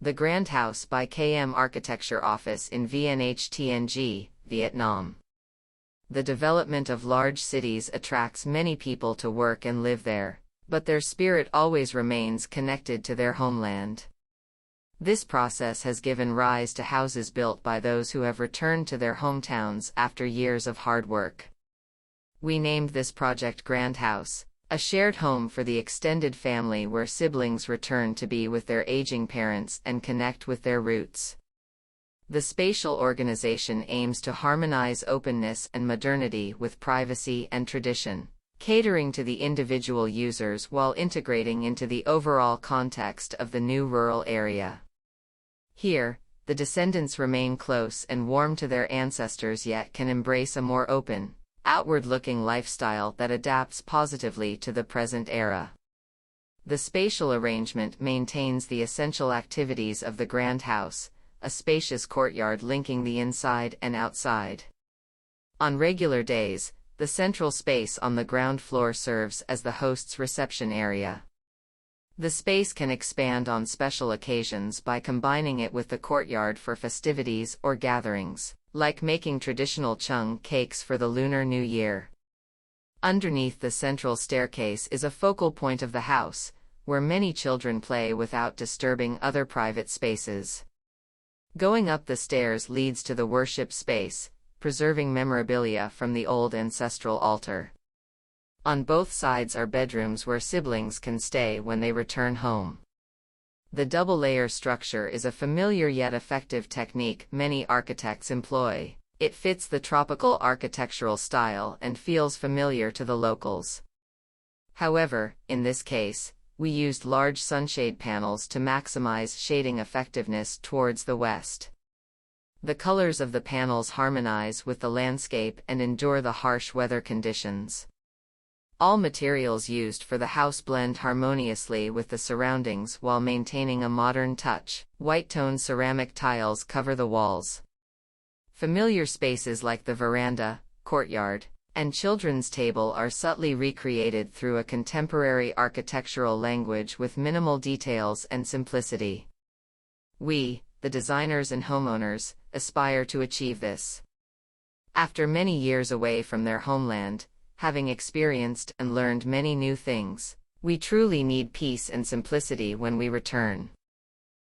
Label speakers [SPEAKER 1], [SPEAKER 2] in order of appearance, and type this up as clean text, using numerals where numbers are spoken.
[SPEAKER 1] The Grand House by KM Architecture Office in VNH TNG, Vietnam. The development of large cities attracts many people to work and live there, but their spirit always remains connected to their homeland. This process has given rise to houses built by those who have returned to their hometowns after years of hard work. We named this project Grand House, a shared home for the extended family where siblings return to be with their aging parents and connect with their roots. The spatial organization aims to harmonize openness and modernity with privacy and tradition, catering to the individual users while integrating into the overall context of the new rural area. Here, the descendants remain close and warm to their ancestors yet can embrace a more open, outward-looking lifestyle that adapts positively to the present era. The spatial arrangement maintains the essential activities of the Grand House, a spacious courtyard linking the inside and outside. On regular days, the central space on the ground floor serves as the host's reception area. The space can expand on special occasions by combining it with the courtyard for festivities or gatherings, like making traditional chung cakes for the Lunar New Year. Underneath the central staircase is a focal point of the house, where many children play without disturbing other private spaces. Going up the stairs leads to the worship space, preserving memorabilia from the old ancestral altar. On both sides are bedrooms where siblings can stay when they return home. The double-layer structure is a familiar yet effective technique many architects employ. It fits the tropical architectural style and feels familiar to the locals. However, in this case, we used large sunshade panels to maximize shading effectiveness towards the west. The colors of the panels harmonize with the landscape and endure the harsh weather conditions. All materials used for the house blend harmoniously with the surroundings while maintaining a modern touch. White-toned ceramic tiles cover the walls. Familiar spaces like the veranda, courtyard, and children's table are subtly recreated through a contemporary architectural language with minimal details and simplicity. We, the designers and homeowners, aspire to achieve this. After many years away from their homeland, having experienced and learned many new things, we truly need peace and simplicity when we return.